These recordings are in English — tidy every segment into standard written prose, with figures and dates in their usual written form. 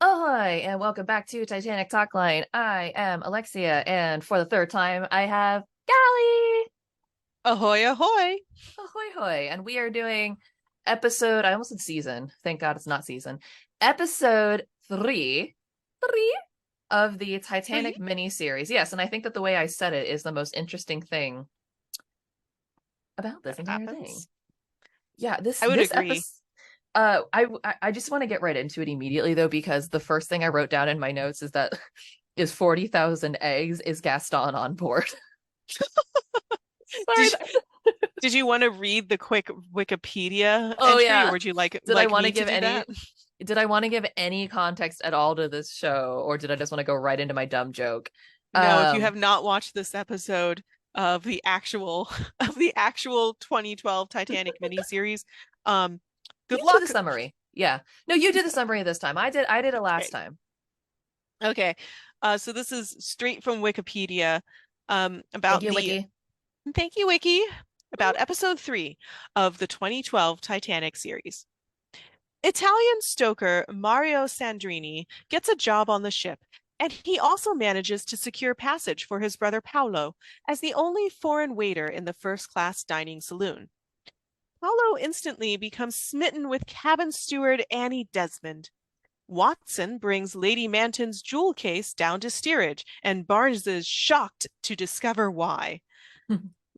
Ahoy, and welcome back to Titanic Talkline. I am Alexia, and for the third time, I have Gally. Ahoy, ahoy. Ahoy, hoy. And we are doing I almost said season. Thank God it's not season. Episode three of the Three. Titanic miniseries. Yes, and I think that the way I said it is the most interesting thing about this That entire thing. happens. Yeah, this I would this agree. episode. I just want to get right into it immediately though, because the first thing I wrote down in my notes is that is 40,000 eggs is Gaston on board. Sorry. Did did you want to read the quick Wikipedia Oh entry, or yeah. would you like Did I like want to me to give do any that? did I want to give any context at all to this show, or did I just want to go right into my dumb joke? No, if you Um have not watched this episode of the actual of the actual 2012 Titanic miniseries, um, good you do the luck. summary. Yeah. No, you do the summary this time. I did it last Okay. time. Okay. So this is straight from Wikipedia, Thank about you, the Wiki. thank you, Wiki, about episode 3 of the 2012 Titanic series. Italian stoker Mario Sandrini gets a job on the ship, and he also manages to secure passage for his brother Paolo as the only foreign waiter in the first-class dining saloon. Paolo instantly becomes smitten with cabin steward Annie Desmond. Watson brings Lady Manton's jewel case down to steerage, and Barnes is shocked to discover why.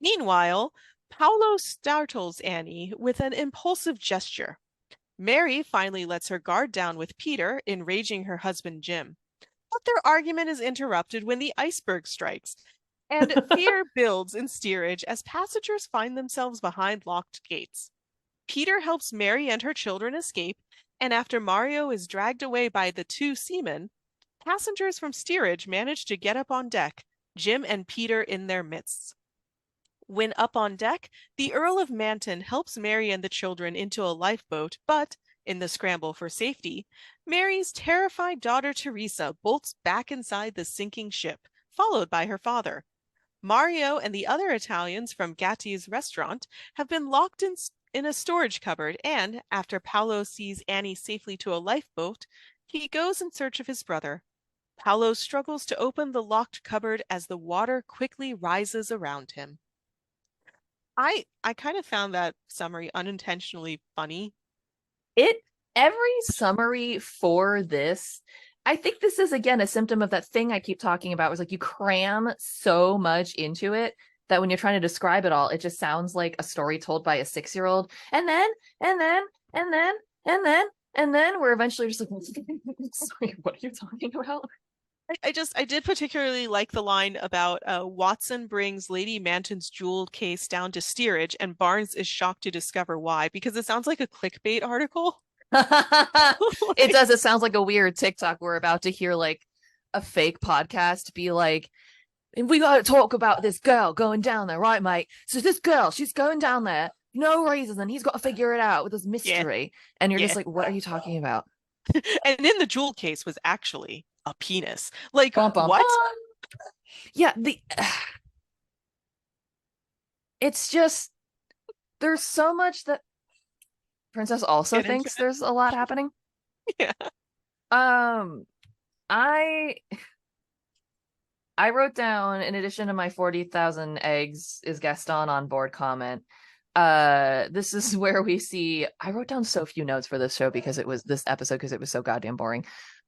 Meanwhile, Paolo startles Annie with an impulsive gesture. Mary finally lets her guard down with Peter, enraging her husband Jim. But their argument is interrupted when the iceberg strikes, and fear builds in steerage as passengers find themselves behind locked gates. Peter helps Mary and her children escape, and after Mario is dragged away by the two seamen, passengers from steerage manage to get up on deck, Jim and Peter in their midst. When up on deck, the Earl of Manton helps Mary and the children into a lifeboat, but, in the scramble for safety, Mary's terrified daughter Teresa bolts back inside the sinking ship, followed by her father. Mario and the other Italians from Gatti's restaurant have been locked in a storage cupboard, and, after Paolo sees Annie safely to a lifeboat, he goes in search of his brother. Paolo struggles to open the locked cupboard as the water quickly rises around him. I kind of found that summary unintentionally funny. It every summary for this, I think this is again a symptom of that thing I keep talking about, was like you cram so much into it that when you're trying to describe it all, it just sounds like a story told by a 6-year-old. And then, and then, and then, and then we're eventually just like, sorry, what are you talking about? I did particularly like the line about Watson brings Lady Manton's jewel case down to steerage, and Barnes is shocked to discover why, because it sounds like a clickbait article. It Like, does. It sounds like a weird TikTok we're about to hear, like a fake podcast be like, and we got to talk about this girl going down there, right, mate? So this girl, she's going down there, no reason, and he's got to figure it out with this yeah, mystery. And you're just yeah. like, what are you talking about? And in the jewel case was actually a penis. Like, Bum, bum, what? bum. Yeah, it's just there's so much that Princess also Get into thinks there's a lot happening. it. Yeah. Um, I I wrote down, in addition to my 40,000 eggs is Gaston on board comment. This is where we see, I wrote down so few notes for this show because it was this episode because it was so goddamn boring.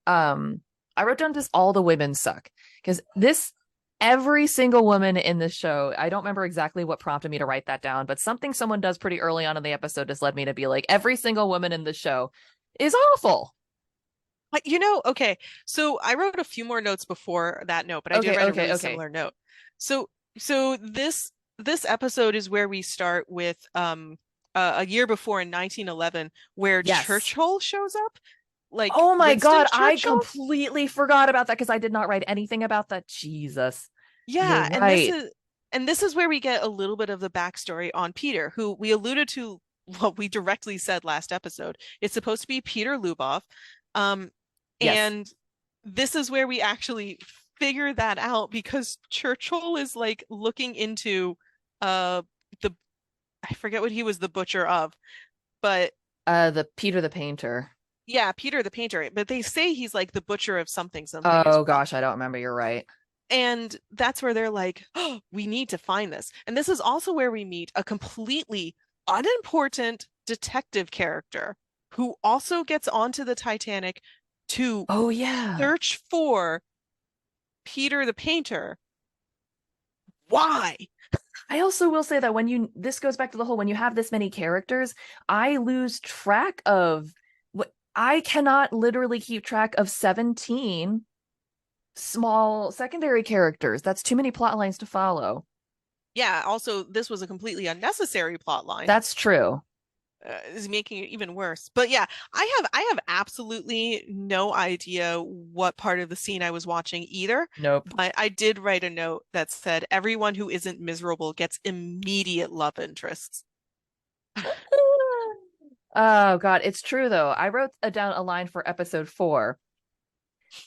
Um, I wrote down just all the women suck, because this every single woman in this show, I don't remember exactly what prompted me to write that down, but something someone does pretty early on in the episode has led me to be like, every single woman in the show is awful. Okay. So I wrote a few more notes before that note, but I did Okay, write a okay, really okay. similar note. So so this episode is where we start with a year before in 1911, where Yes. Churchill shows up, like Oh my Winston God, I Churchill. completely forgot about that because I did not write anything about that. Jesus. You're Yeah, right. and this is where we get a little bit of the backstory on Peter, who we alluded to what we directly said last episode. It's supposed to be Peter Lubov. Um, Yes. and this is where we actually figure that out, because Churchill is like looking into uh the I forget what he was the butcher of, but The Peter the Painter. Yeah, Peter the painter, but they say he's like the butcher of something something as Oh well. gosh, I don't remember. You're right. And that's where they're like, oh, we need to find this. And this is also where we meet a completely unimportant detective character who also gets onto the Titanic to Oh yeah. search for Peter the painter. Why? I also will say that this goes back to the whole when you have this many characters, I lose track of what I cannot literally keep track of 17 small secondary characters. That's too many plot lines to follow. Yeah, also, this was a completely unnecessary plot line. That's true. Is making it even worse. But yeah, I have absolutely no idea what part of the scene I was watching either. Nope. But I did write a note that said everyone who isn't miserable gets immediate love interests. Oh God, it's true though. I wrote down a line for episode 4,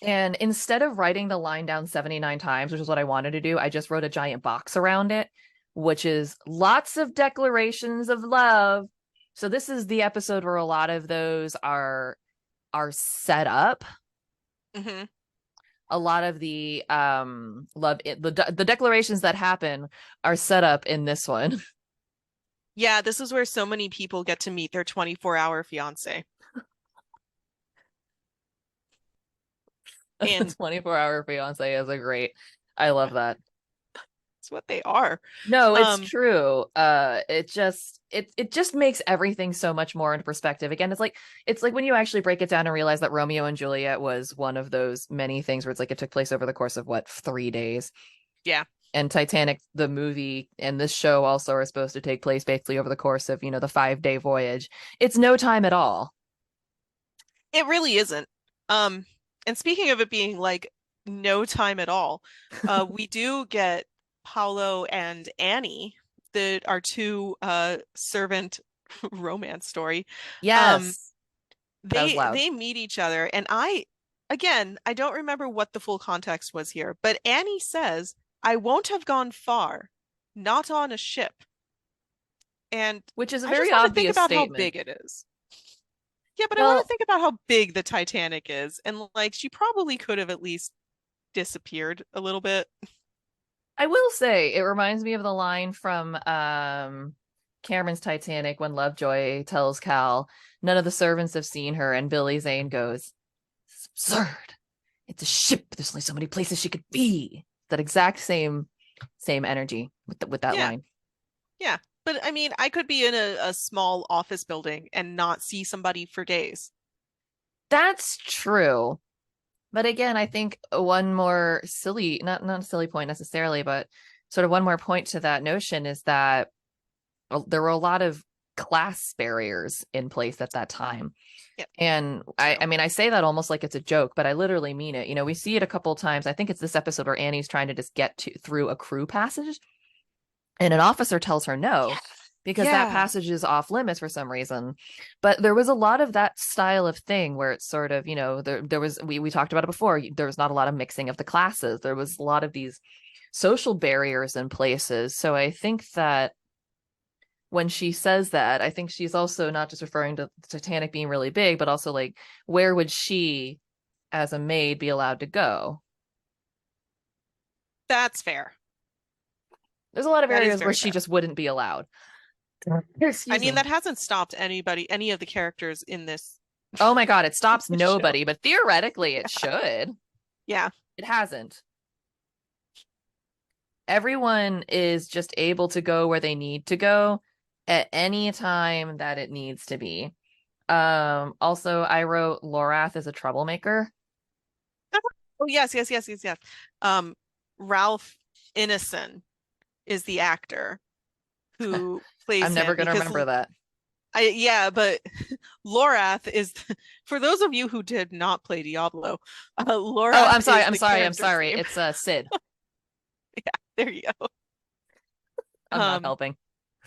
and instead of writing the line down 79 times, which is what I wanted to do, I just wrote a giant box around it, which is lots of declarations of love. So this is the episode where a lot of those are set up. Hmm. A lot of the the declarations that happen are set up in this one. Yeah, this is where so many people get to meet their 24-hour fiance. The And 24-hour fiance is a great. I love that. it's what they are. No, it's Um, true. It just makes everything so much more into perspective. Again, it's like when you actually break it down and realize that Romeo and Juliet was one of those many things where it's like it took place over the course of what, 3 days. yeah, And Titanic, the movie, and this show also are supposed to take place basically over the course of, the 5 day voyage. It's no time at all. it really isn't. Um, and speaking of it being like no time at all, we do get Paolo and Annie, that our two servant romance story. Um, Yes, that was they loud. they meet each other, and I don't remember what the full context was here, but Annie says, "I won't have gone far, not on a ship." And Which is a I just very want to think obvious about how statement. big it is. Yeah, but I want to Well, think about how big the Titanic is. And like she probably could have at least disappeared a little bit. I will say it reminds me of the line from Cameron's Titanic when Lovejoy tells Cal, none of the servants have seen her, and Billy Zane goes, it's absurd. It's a ship. There's only so many places she could be. That exact same energy with that Yeah, line. yeah. But I mean, I could be in a small office building and not see somebody for days. That's true. But again, I think one more silly, not a silly point necessarily, but sort of one more point to that notion is that there were a lot of class barriers in place at that time. Yep, And I, true. I mean, I say that almost like it's a joke, but I literally mean it. We see it a couple of times. I think it's this episode where Annie's trying to just get through a crew passage, and an officer tells her no, Yeah. because that Yeah. passage is off limits for some reason. But there was a lot of that style of thing where it's sort of, there was, we talked about it before. There was not a lot of mixing of the classes. There was a lot of these social barriers in places. So I think that when she says that, I think she's also not just referring to the Titanic being really big, but also like, where would she, as a maid, be allowed to go? That's fair. There's a lot of That is areas where very she fair. just wouldn't be allowed. I Excuse mean, me. that hasn't stopped any of the characters in this Oh my God, it stops show. nobody, but theoretically it should. Yeah. It hasn't. Everyone is just able to go where they need to go at any time that it needs to be. Also, I wrote Lorath as a troublemaker. Oh, yes, yes, yes, yes, yes. Um, Ralph Ineson is the actor who I'm plays never him gonna because remember that. yeah, but Lorath is for those of you who did not play Diablo, Oh, Lorath I'm sorry, is I'm the sorry, I'm character's sorry. name. It's Sid. Yeah, there you go. I'm not Um, helping.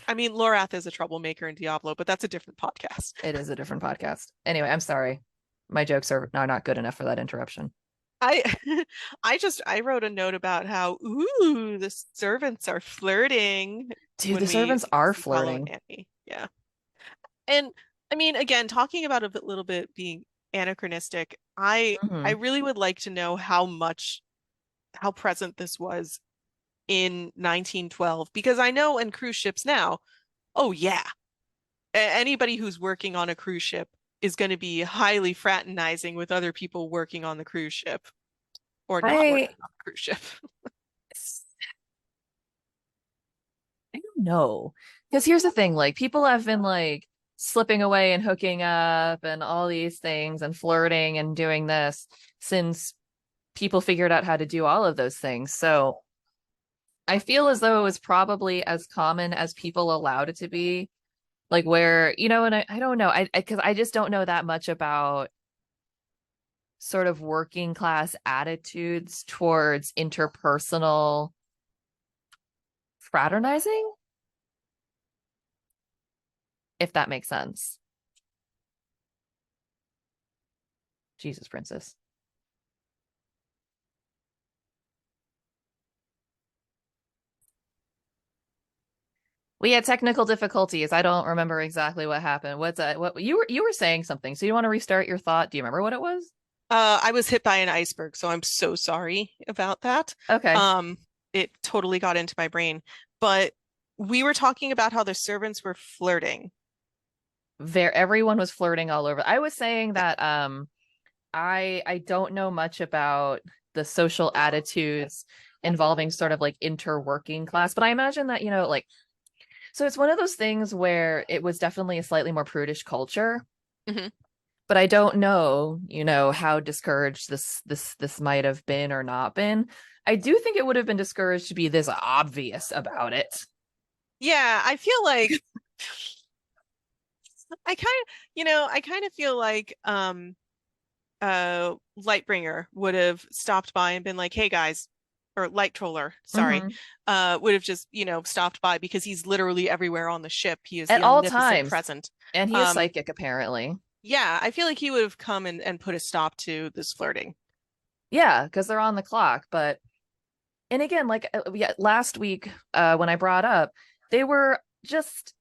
I mean, Lorath is a troublemaker in Diablo, but that's a different podcast. It is a different podcast. Anyway, I'm sorry. My jokes are not good enough for that interruption. I I wrote a note about how ooh the servants are flirting Dude, the when we servants are see Paolo flirting. and Annie. Yeah. And I mean, again, talking about a little bit being anachronistic. I Hmm. really would like to know how present this was in 1912 because I know in cruise ships now, oh yeah, anybody who's working on a cruise ship is going to be highly fraternizing with other people working on the cruise ship or not I working on the cruise ship. I don't know. Because here's the thing, like people have been like slipping away and hooking up and all these things and flirting and doing this since people figured out how to do all of those things. So I feel as though it was probably as common as people allowed it to be. Like where, and I don't know. Because I just don't know that much about sort of working class attitudes towards interpersonal fraternizing, if that makes sense. Jesus, Princess. We had technical difficulties. I don't remember exactly what happened. What you were saying something. So you want to restart your thought? Do you remember what it was? I was hit by an iceberg, so I'm so sorry about that. Okay. Um, it totally got into my brain. But we were talking about how the servants were flirting. Everyone was flirting all over. I was saying Yeah. that I don't know much about the social attitudes involving sort of like interworking class, but I imagine that, like so it's one of those things where it was definitely a slightly more prudish culture, Mhm. but I don't know, how discouraged this might have been or not been. I do think it would have been discouraged to be this obvious about it. Yeah, I feel like I kind of feel like Lightbringer would have stopped by and been like, "Hey guys," or Light Troller, sorry, Hmm. would have just, stopped by because he's literally everywhere on the ship. He is At the all omnipotent times. present. And he is Um, psychic, apparently. yeah, I feel like he would have come and put a stop to this flirting. Yeah, because they're on the clock. But, and again, like yeah, last week, when I brought up, they were just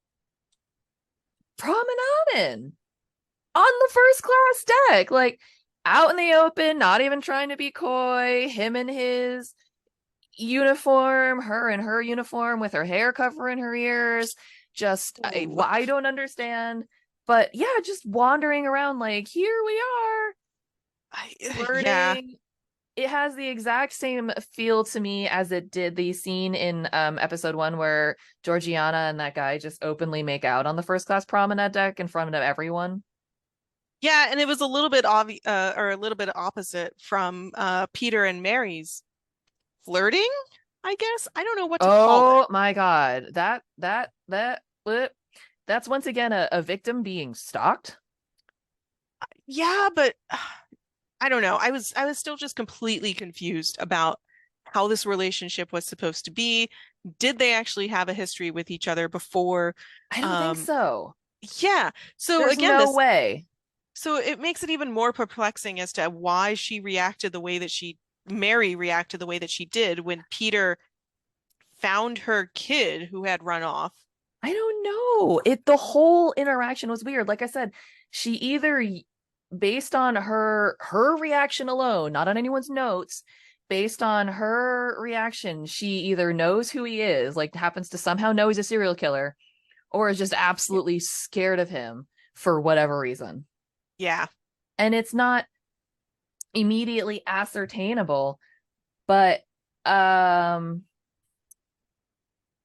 promenading on the first class deck, like out in the open, not even trying to be coy. Him in his uniform, her in her uniform with her hair covering her ears. Just, Ooh. I don't understand. But yeah, just wandering around like, here we are, I, yeah. flirting. It has the exact same feel to me as it did the scene in episode 1 where Georgiana and that guy just openly make out on the first class promenade deck in front of everyone. Yeah, and it was a little bit obvious, or a little bit opposite from Peter and Mary's flirting, I guess. I don't know what to call it. Oh my god. That's once again a victim being stalked. Yeah, but I don't know. I was still just completely confused about how this relationship was supposed to be. Did they actually have a history with each other before? I don't think Um, so. yeah. So There's again, no way. so it makes it even more perplexing as to why Mary reacted the way that she did when Peter found her kid who had run off. I don't know. The whole interaction was weird. Like I said, she either based on her reaction alone, not on anyone's notes, based on her reaction, she either knows who he is, like happens to somehow know he's a serial killer, or is just absolutely scared of him for whatever reason. Yeah. And it's not immediately ascertainable, but um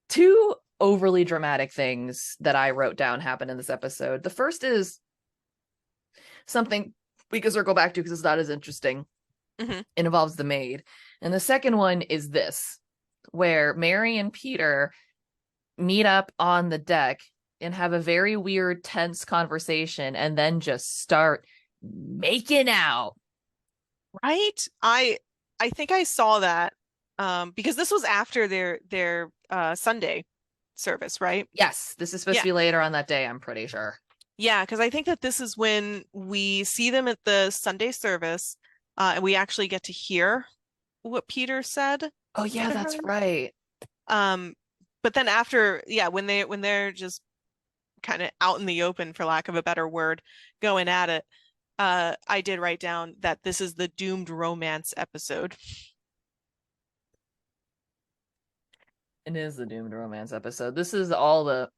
two overly dramatic things that I wrote down happen in this episode. The first is something we can circle back to because it's not as interesting. Hmm. It involves the maid. And the second one is this, where Mary and Peter meet up on the deck and have a very weird, tense conversation and then just start making out. Right? I think I saw that because this was after their Sunday service, right? Yes, this is supposed to Yeah. be later on that day, I'm pretty sure. Yeah, because I think that this is when we see them at the Sunday service, and we actually get to hear what Peter said Oh, yeah, to her. that's right. Um, but then after, yeah, when they're just kind of out in the open, for lack of a better word, going at it, I did write down that this is the doomed romance episode. It is the doomed romance episode. This is all the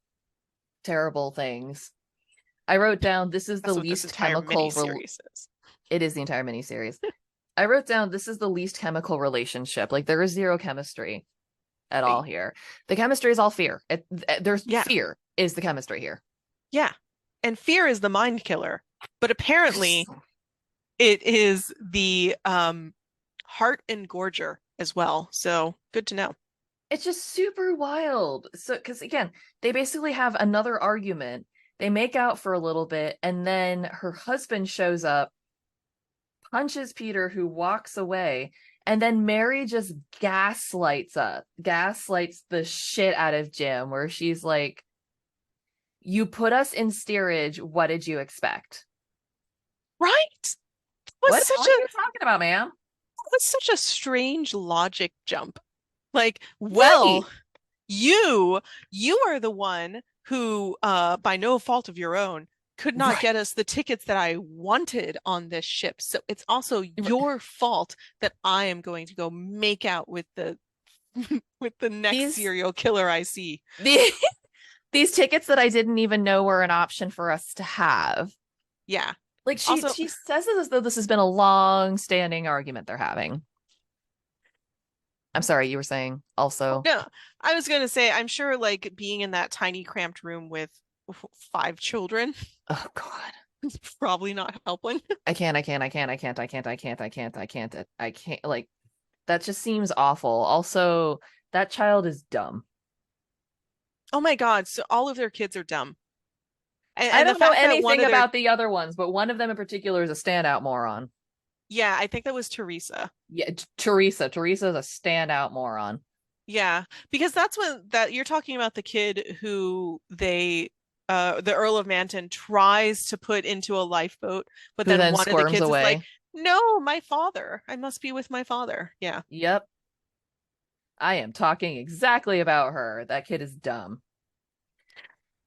terrible things. I wrote down this is the That's what this least entire chemical miniseries is. it is the entire miniseries. I wrote down this is the least chemical relationship. Like there is zero chemistry at all here. The chemistry is all fear. There's Yeah, fear is the chemistry here. yeah. And fear is the mind killer. But apparently it is the heart engorger as well. So good to know. It's just super wild. So, because again, they basically have another argument. They make out for a little bit, and then her husband shows up, punches Peter, who walks away, and then Mary just gaslights the shit out of Jim, where she's like, "You put us in steerage. What did you expect? Right? It was What the such hell are a you talking about, ma'am?" strange logic jump. Like, Right. well, you are the one who by no fault of your own could not Right. get us the tickets that I wanted on this ship. So it's also your fault that I am going to go make out with the with the next These serial killer I see. the these tickets that I didn't even know were an option for us to have. Yeah. Like Also, she says it as though this has been a long standing argument they're having. I'm sorry, you were saying also. no, I was going to say, I'm sure like being in that tiny cramped room with five children Oh God. is probably not helping. I can't like that just seems awful. Also, that child is dumb. Oh my God. So all of their kids are dumb. I And the don't know fact that one anything of their, about the other ones, but one of them in particular is a standout moron. yeah, I think that was Teresa. Yeah, Teresa. Teresa is a standout moron. Yeah, because that's when that you're talking about the kid who the Earl of Manton tries to put into a lifeboat, but Who then then one of the squirms kids is like, away. "No, my father. I must be with my father." Yeah. Yep. I am talking exactly about her. That kid is dumb.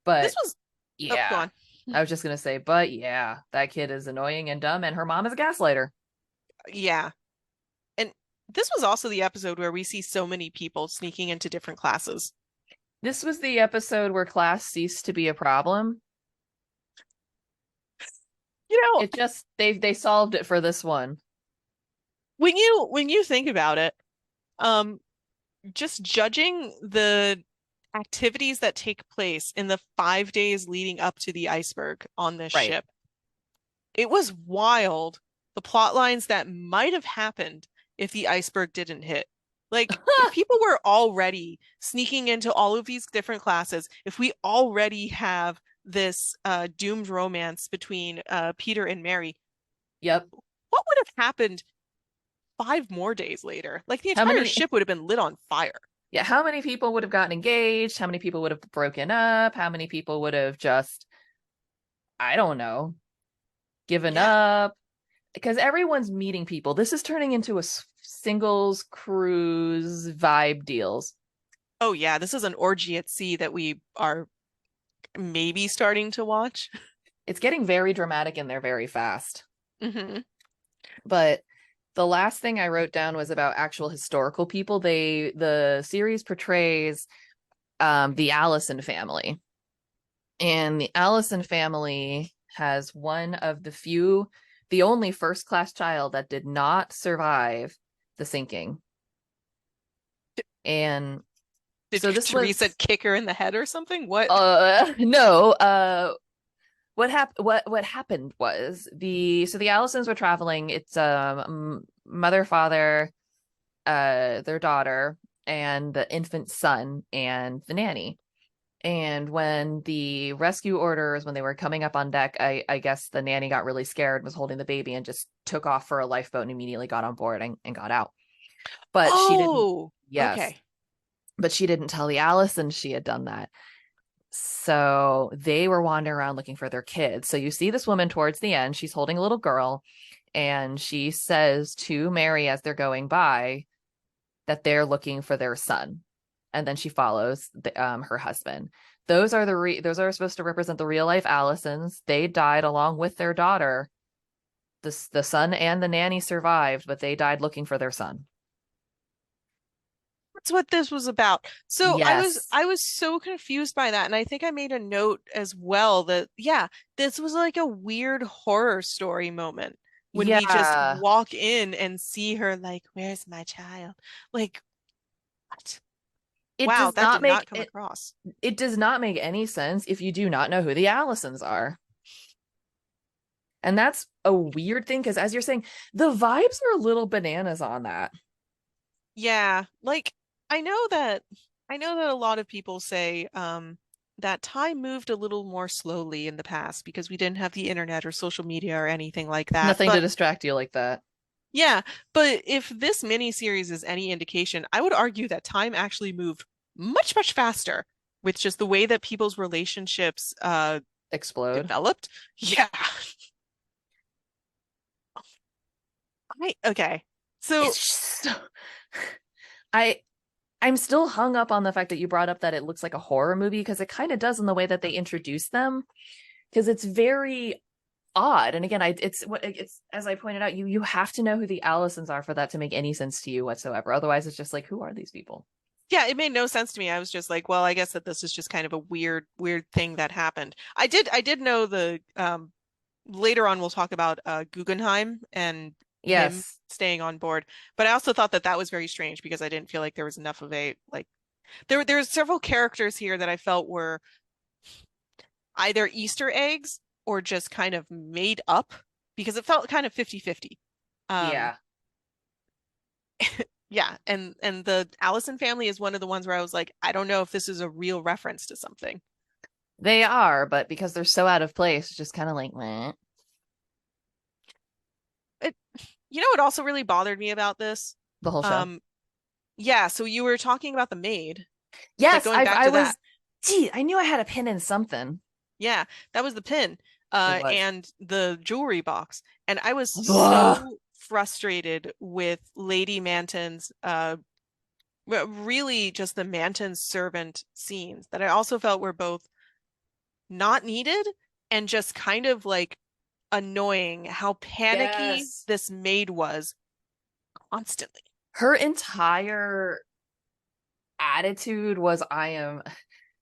This But was oh, go yeah, on. I was just gonna say, but yeah, that kid is annoying and dumb, and her mom is a gaslighter. Yeah. And this was also the episode where we see so many people sneaking into different classes. This was the episode where class ceased to be a problem. You know, It just they solved it for this one. when you think about it, um just judging the activities that take place in the 5 days leading up to the iceberg on this Right. ship, it was wild. The plot lines that might have happened if the iceberg didn't hit. Like, if people were already sneaking into all of these different classes, if we already have this doomed romance between Peter and Mary, Yep. what would have happened 5 more days later? Like, the How entire many ship would have been lit on fire. yeah, how many people would have gotten engaged? How many people would have broken up? How many people would have just I don't know, given Yeah. up? Because everyone's meeting people. This is turning into a singles cruise vibe deals. Oh, yeah, this is an orgy at sea that we are maybe starting to watch. It's getting very dramatic and they're very fast. Hmm. But the last thing I wrote down was about actual historical people. The series portrays the Allison family. And the Allison family has one of the only first class child that did not survive the sinking. And Did so this Teresa was kick her in the head or something? What? no, what happened was the Allisons were traveling. It's mother, father, their daughter, and the infant son and the nanny. And when the rescue orders, when they were coming up on deck, I guess the nanny got really scared, was holding the baby, and just took off for a lifeboat and immediately got on board and got out. But she didn't, Oh, yes, okay. but she didn't tell the Allisons she had done that. So they were wandering around looking for their kids. So you see this woman towards the end, she's holding a little girl, and she says to Mary as they're going by that they're looking for their son. And then she follows her husband. Those are those are supposed to represent the real life Allisons. They died along with their daughter The son and the nanny survived, but they died looking for their son. That's what this was about. So I was Yes. I was so confused by that, and I think I made a note as well that yeah, this was like a weird horror story moment when we just Yeah. walk in and see her like, "Where's my child?" Like, what? It Wow, does that not did not make come it across. it does not make any sense if you do not know who the Allisons are. And that's a weird thing because as you're saying, the vibes are a little bananas on that. Yeah, like I know that I know that a lot of people say that time moved a little more slowly in the past because we didn't have the internet or social media or anything like that. Nothing to But distract you like that. yeah, but if this miniseries is any indication, I would argue that time actually moved much, much faster with just the way that people's relationships Explode. developed. Yeah. Okay. So It's just so I I'm still hung up on the fact that you brought up that it looks like a horror movie because it kind of does in the way that they introduce them because it's very odd. And again, it's as I pointed out, you have to know who the Allisons are for that to make any sense to you whatsoever. Otherwise, it's just like, who are these people? yeah, it made no sense to me. I was just like, well, I guess that this is just kind of a weird thing that happened. I did know the later on we'll talk about Guggenheim and him Yes. staying on board. But I also thought that that was very strange because I didn't feel like there was enough of a like there's several characters here that I felt were either Easter eggs or just kind of made up because it felt kind of 50-50. Um Yeah. yeah, and the Allison family is one of the ones where I was like, I don't know if this is a real reference to something. They are, but because they're so out of place, it's just kind of like, meh, It, you know what also really bothered me about this? the whole show. Um, yeah, so you were talking about the maid, like Yes, going back I to that. was gee, I knew I had a pin in something. Yeah, that was the pin, It was. and the jewelry box. And I was Ugh. so frustrated with Lady Manton's, really just the Manton servant scenes that I also felt were both not needed and just kind of like annoying how panicky Yes. this maid was constantly. Her entire attitude was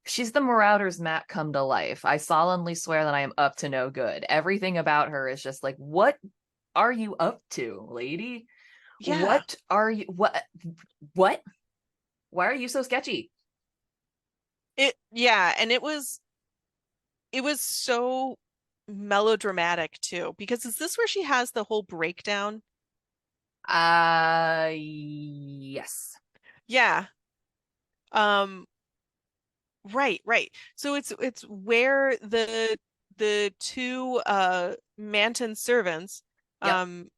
she's the Marauder's map come to life. I solemnly swear that I am up to no good. Everything about her is just like, what are you up to, lady? Yeah, What are you what? Why are you so sketchy? yeah, and it was so melodramatic too because is this where she has the whole breakdown? Yes. Yeah. Um right. So it's where the two Manton servants Yep. um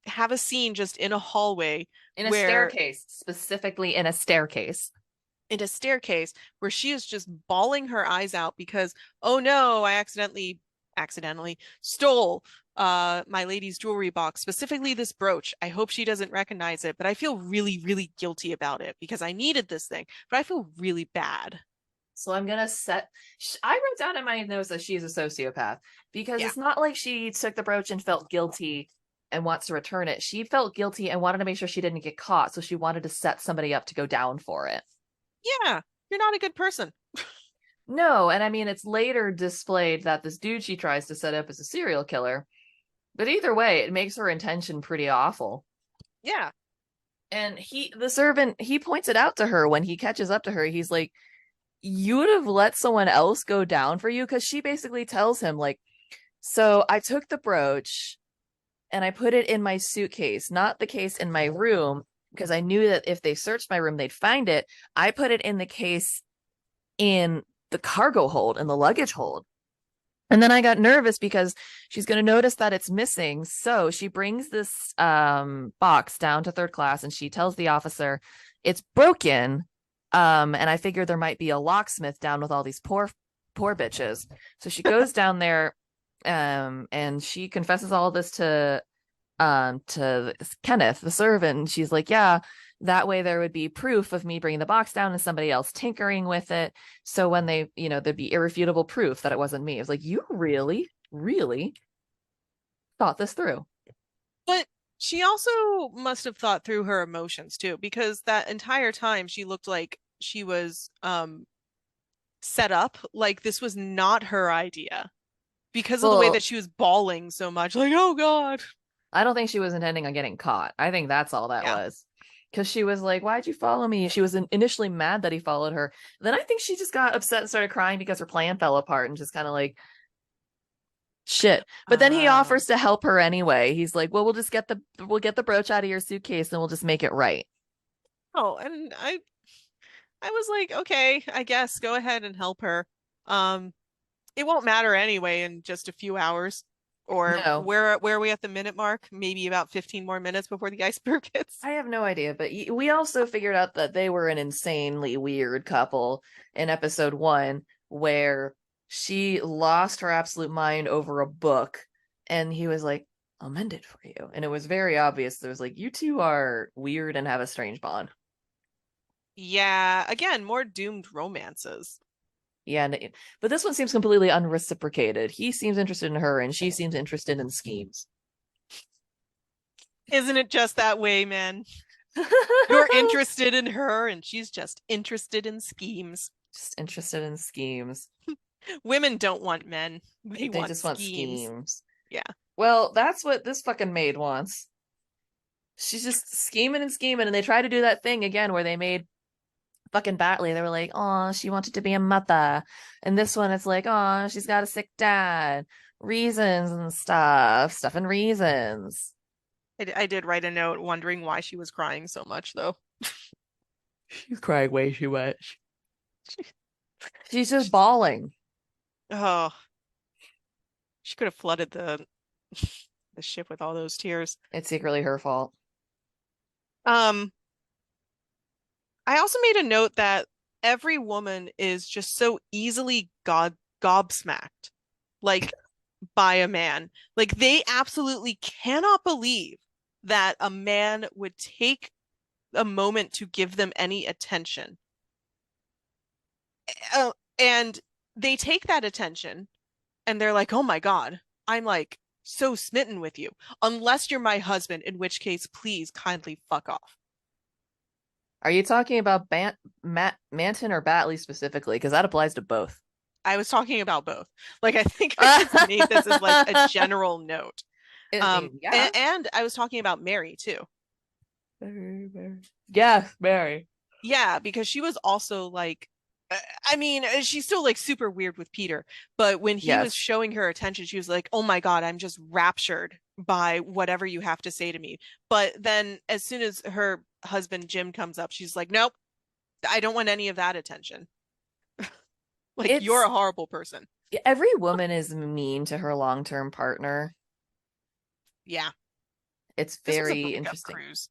have a scene just in a hallway In a where staircase, specifically in a staircase. in a staircase where she is just bawling her eyes out because oh no, I accidentally stole my lady's jewelry box, specifically this brooch. I hope she doesn't recognize it, but I feel really guilty about it because I needed this thing, but I feel really bad. So I'm gonna set. I wrote down in my notes that she is a sociopath because Yeah. it's not like she took the brooch and felt guilty and wants to return it. She felt guilty and wanted to make sure she didn't get caught, so she wanted to set somebody up to go down for it. Yeah, you're not a good person. No, and I mean it's later displayed that this dude she tries to set up is a serial killer. But either way, it makes her intention pretty awful. Yeah. And the servant, he points it out to her when he catches up to her. He's like, you would have let someone else go down for you because she basically tells him like, so I took the brooch and I put it in my suitcase, not the case in my room, because I knew that if they searched my room they'd find it. I put it in the case in the cargo hold, in the luggage hold. And then I got nervous because she's going to notice that it's missing, so she brings this box down to third class and she tells the officer it's broken. And I figured there might be a locksmith down with all these poor bitches. So she goes down there, and she confesses all this to Kenneth, the servant. And she's like, yeah, that way there would be proof of me bringing the box down and somebody else tinkering with it. So when they, there'd be irrefutable proof that it wasn't me. It was like, you really thought this through. But she also must have thought through her emotions too, because that entire time she looked like she was set up, like this was not her idea because of the way that Well, she was bawling so much, like, oh God. I don't think she was intending on getting caught. I think that's all that Yeah. was. Because she was like, "Why'd you follow me?" She was initially mad that he followed her. Then I think she just got upset and started crying because her plan fell apart and just kind of like, shit. But then he Um, offers to help her anyway. He's like, "Well, we'll get the brooch out of your suitcase and we'll just make it right." oh, and I was like, okay, I guess go ahead and help her. Um, it won't matter anyway in just a few hours. Or No, where are we at the minute mark? Maybe about 15 more minutes before the iceberg hits. I have no idea. But we also figured out that they were an insanely weird couple in episode one, where she lost her absolute mind over a book, and he was like, "I'll mend it for you," and it was very obvious. There was like, you two are weird and have a strange bond. Yeah, again, more doomed romances. Yeah, but this one seems completely unreciprocated. He seems interested in her, and she seems interested in schemes. Isn't it just that way, man? You're interested in her and she's just interested in schemes. Just interested in schemes. Women don't want men. They They want just want schemes. schemes. Yeah. Well, that's what this fucking maid wants. She's just scheming and scheming, and they try to do that thing again where they made fucking Batley. They were like, "Oh, she wanted to be a mother," and this one, it's like, "Oh, she's got a sick dad." Reasons and stuff and reasons. I did write a note wondering why she was crying so much, though. She's crying way too much. She's just bawling. Oh, she could have flooded the ship with all those tears. It's secretly her fault. Um, I also made a note that every woman is just so easily gobsmacked, like by a man. Like they absolutely cannot believe that a man would take a moment to give them any attention. And they take that attention and they're like, oh my God, I'm like so smitten with you. Unless you're my husband, in which case, please kindly fuck off. Are you talking about Manton or Batley specifically? Because that applies to both. I was talking about both. Like, I think I just made this as like a general note. I mean, yeah. And I was talking about Mary too. Mary. Yes, Mary. Yeah, because she was also like, I mean, she's still like super weird with Peter, but when he was Yes. showing her attention, she was like, "Oh my God, I'm just raptured by whatever you have to say to me." But then as soon as her husband Jim comes up, she's like, "Nope, I don't want any of that attention. Like, you're It's a horrible person." every woman is mean to her long-term partner. Yeah, It's this was a very breakup interesting. cruise.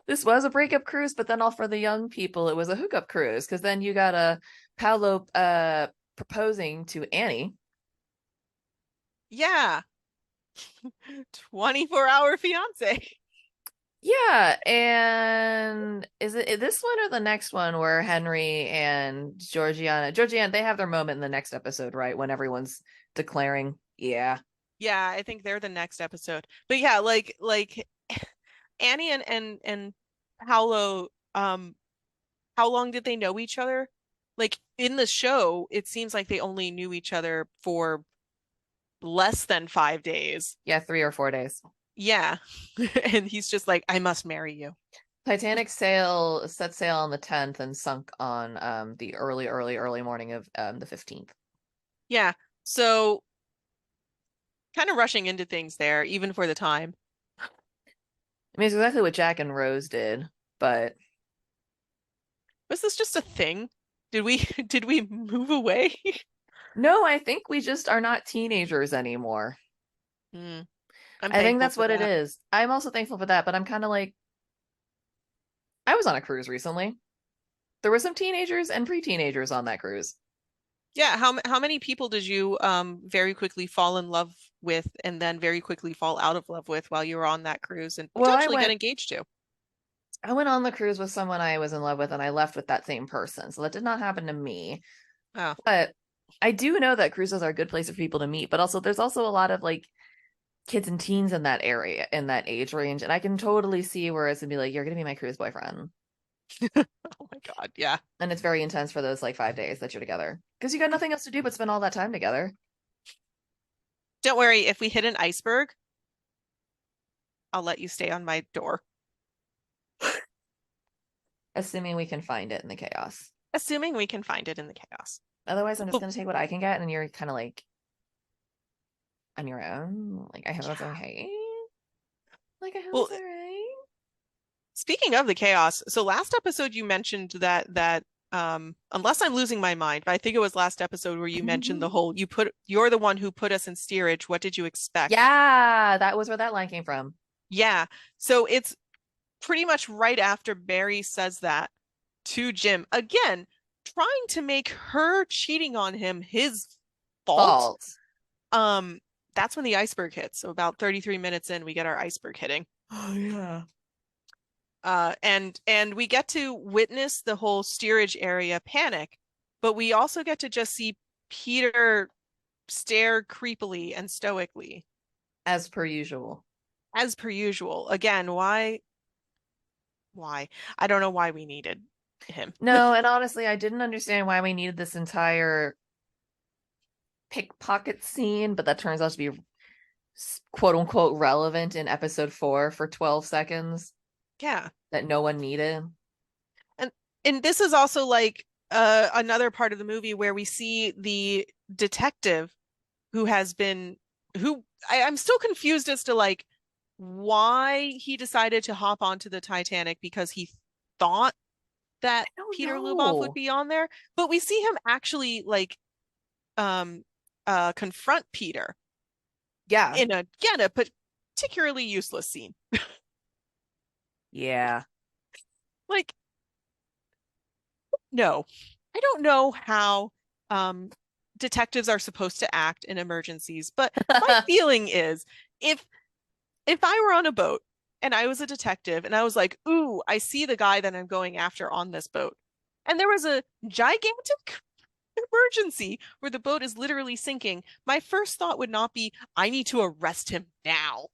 This was a breakup cruise, but then all for the young people, it was a hookup cruise because then you got a Paolo proposing to Annie. Yeah, 24-hour fiance. Yeah, and is it this one or the next one where Henry and Georgiana, they have their moment in the next episode, right? When everyone's declaring, yeah. Yeah, I think they're the next episode. But yeah, like Annie and Paolo, how long did they know each other? Like in the show, it seems like they only knew each other for less than 5 days. Yeah, 3 or 4 days. Yeah. And he's just like, I must marry you. Titanic sail set sail on the 10th and sunk on the early morning of the 15th. Yeah. So kind of rushing into things there, even for the time. I mean, it's exactly what Jack and Rose did, but Was this just a thing? Did we did we move away? no, I think we just are not teenagers anymore. Mm, I'm I think thankful that's for what it that. is. I'm also thankful for that, but I'm kind of like, I was on a cruise recently. There were some teenagers and pre-teenagers on that cruise. Yeah, how many people did you very quickly fall in love with and then very quickly fall out of love with while you were on that cruise and Well, potentially get engaged to? I went on the cruise with someone I was in love with and I left with that same person. So that did not happen to me. Oh, But I do know that cruises are a good place for people to meet, but also there's also a lot of like kids and teens in that area, in that age range, and I can totally see where it's gonna be like, you're gonna be my cruise boyfriend. Oh my God, yeah. And it's very intense for those like 5 days that you're together. Because you got nothing else to do but spend all that time together. Don't worry, if we hit an iceberg, I'll let you stay on my door, Assuming we can find it in the chaos. assuming we can find it in the chaos. Otherwise, I'm just Oh, gonna take what I can get, and you're kind of like on your own. Like I hope that's yeah. okay. Like I hope Well, it's all right. speaking of the chaos, so last episode you mentioned that unless I'm losing my mind, but I think it was last episode where you mentioned the whole you're the one who put us in steerage. What did you expect? Yeah, that was where that line came from. Yeah. So it's pretty much right after Barry says that to Jim. Again, trying to make her cheating on him his fault. Fault. Um, that's when the iceberg hits. So about 33 minutes in, we get our iceberg hitting. Oh yeah. And we get to witness the whole steerage area panic, but we also get to just see Peter stare creepily and stoically, As per usual. as per usual. Again, why? Why? I don't know why we needed him. No, and honestly, I didn't understand why we needed this entire pickpocket scene, but that turns out to be quote unquote relevant in episode 4 for 12 seconds Yeah. that no one needed. And and this is also like another part of the movie where we see the detective who has been who I'm still confused as to like why he decided to hop onto the Titanic because he thought that I don't Peter Lubov would know. be on there, but we see him actually like um confront Peter Yeah. in a again a particularly useless scene. Yeah. Like, no, I don't know how um detectives are supposed to act in emergencies, but my feeling is if I were on a boat and I was a detective and I was like, ooh, I see the guy that I'm going after on this boat. And there was a gigantic emergency where the boat is literally sinking. My first thought would not be, I need to arrest him now.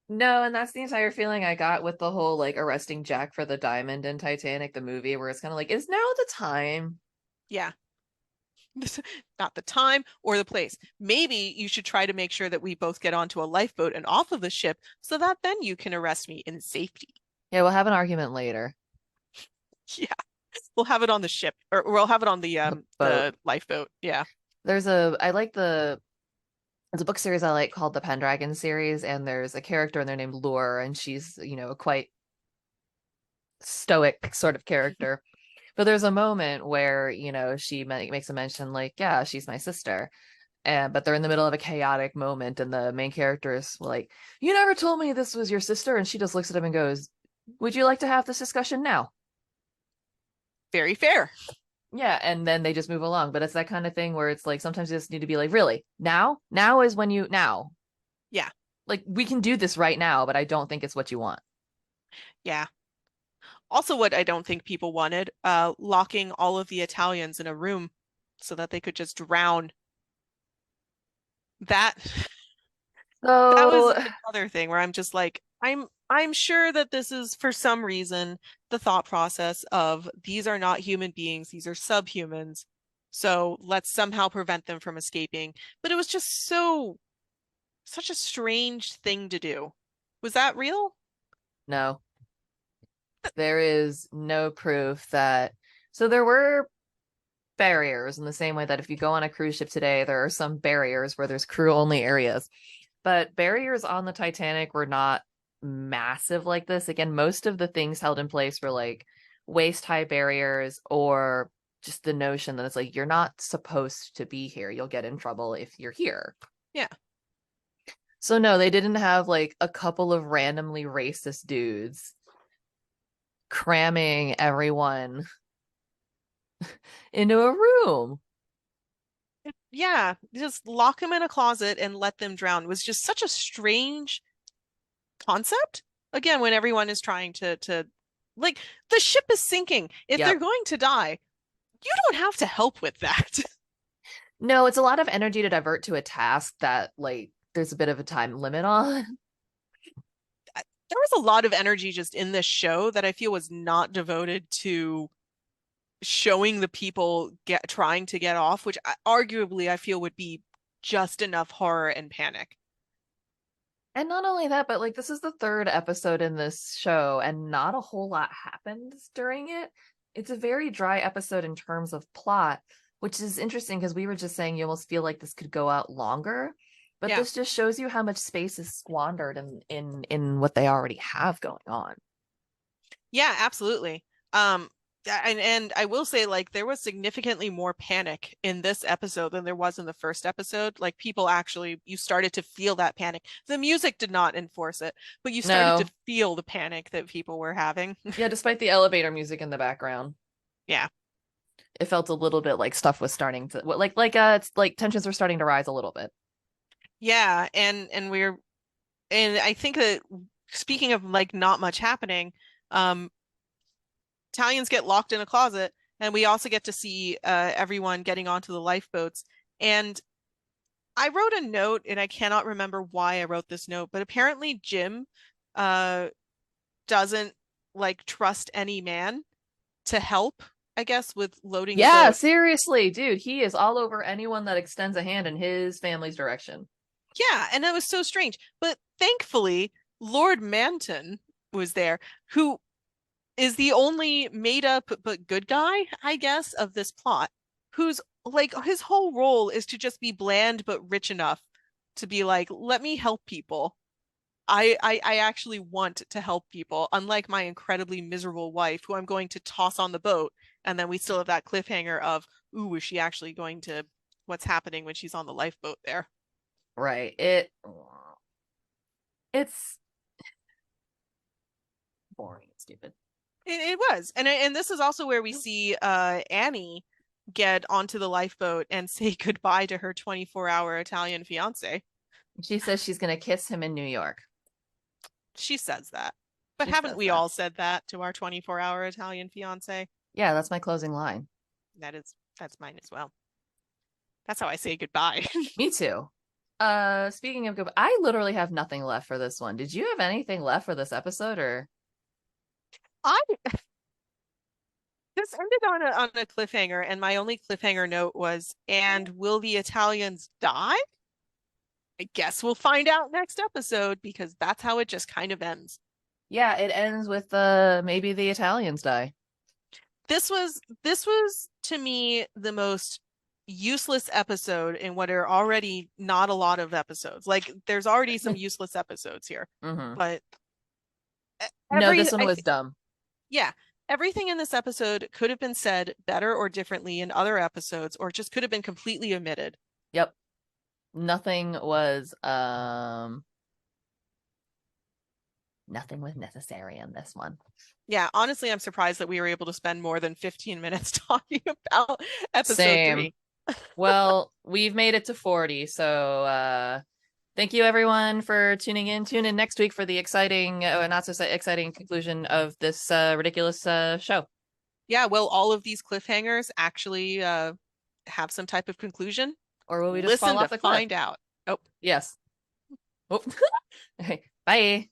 No, and that's the entire feeling I got with the whole like arresting Jack for the diamond in Titanic, the movie, where it's kind of like, is now the time? Yeah, not the time or the place. Maybe you should try to make sure that we both get onto a lifeboat and off of the ship so that then you can arrest me in safety. Yeah, we'll have an argument later. Yeah, we'll have it on the ship or we'll have it on The boat. the lifeboat. Yeah. I like there's a book series I like called the Pendragon series, and there's a character in there named Lure, and she's, a quite stoic sort of character. But there's a moment where, she makes a mention like, yeah, she's my sister. And but they're in the middle of a chaotic moment, and the main character is like, you never told me this was your sister, and she just looks at him and goes, would you like to have this discussion now? Very fair. Yeah, and then they just move along. But it's that kind of thing where it's like sometimes you just need to be like, really? Now? Now is when you now. Yeah. Like we can do this right now, but I don't think it's what you want. Yeah. Also, what I don't think people wanted, locking all of the Italians in a room so that they could just drown. That that was So another thing where I'm just like, I'm sure that this is for some reason the thought process of these are not human beings, these are subhumans. So let's somehow prevent them from escaping. But it was just such a strange thing to do. Was that real? no, there is no proof that. So there were barriers in the same way that if you go on a cruise ship today, there are some barriers where there's crew only areas. But barriers on the Titanic were not massive like this. Again, most of the things held in place were like waist high barriers or just the notion that it's like you're not supposed to be here. You'll get in trouble if you're here. Yeah. So no, they didn't have like a couple of randomly racist dudes cramming everyone into a room. Yeah, just lock them in a closet and let them drown was just such a strange concept. Again, when everyone is trying to like the ship is sinking. If they're Yep. going to die, you don't have to help with that. No, it's a lot of energy to divert to a task that like there's a bit of a time limit on. There was a lot of energy just in this show that I feel was not devoted to showing the people get trying to get off, which arguably I feel would be just enough horror and panic. And not only that, but like this is the third episode in this show, and not a whole lot happens during it. It's a very dry episode in terms of plot, which is interesting because we were just saying you almost feel like this could go out longer. But Yeah. this just shows you how much space is squandered in what they already have going on. Yeah, absolutely. Um, and I will say, like, there was significantly more panic in this episode than there was in the first episode. Like, people actually, you started to feel that panic. The music did not enforce it, but you started to No. feel the panic that people were having. Yeah, despite the elevator music in the background, Yeah. it felt a little bit like stuff was starting to it's like tensions were starting to rise a little bit. Yeah, and I think that speaking of like not much happening, um, Italians get locked in a closet, and we also get to see everyone getting onto the lifeboats. And I wrote a note, and I cannot remember why I wrote this note, but apparently Jim uh, doesn't like trust any man to help, I guess, with loading the Yeah, boat. seriously, dude, he is all over anyone that extends a hand in his family's direction. Yeah, and that was so strange. But thankfully, Lord Manton was there, who is the only made up but good guy, I guess, of this plot, who's like his whole role is to just be bland but rich enough to be like, let me help people. I actually want to help people, unlike my incredibly miserable wife, who I'm going to toss on the boat, and then we still have that cliffhanger of, ooh, is she actually going to what's happening when she's on the lifeboat there? Right. It's boring and stupid. It was. And this is also where we see Annie get onto the lifeboat and say goodbye to her 24-hour Italian fiance. She says she's gonna kiss him in New York. She says that. But She haven't says we that. all said that to our 24-hour Italian fiance? Yeah, that's my closing line. That's mine as well. That's how I say goodbye. Me too. Speaking of good, I literally have nothing left for this one. Did you have anything left for this episode or I This ended on a cliffhanger, and my only cliffhanger note was, and will the Italians die? I guess we'll find out next episode because that's how it just kind of ends. yeah, it ends with maybe the Italians die. This was to me the most useless episode in what are already not a lot of episodes. Like there's already some useless episodes here. Mm-hmm. But No, every this one I was th dumb. yeah, everything in this episode could have been said better or differently in other episodes, or just could have been completely omitted. Yep. Nothing was nothing was necessary in this one. Yeah, honestly, I'm surprised that we were able to spend more than 15 minutes talking about episode Same. three. Well, we've made it to 40, so thank you everyone for tuning in. Tune in next week for the exciting, not so exciting conclusion of this ridiculous show. Yeah, will all of these cliffhangers actually have some type of conclusion? Or will we just fall Listen to off the cliff? find out. Oh, Yes. Oh. Okay. Bye.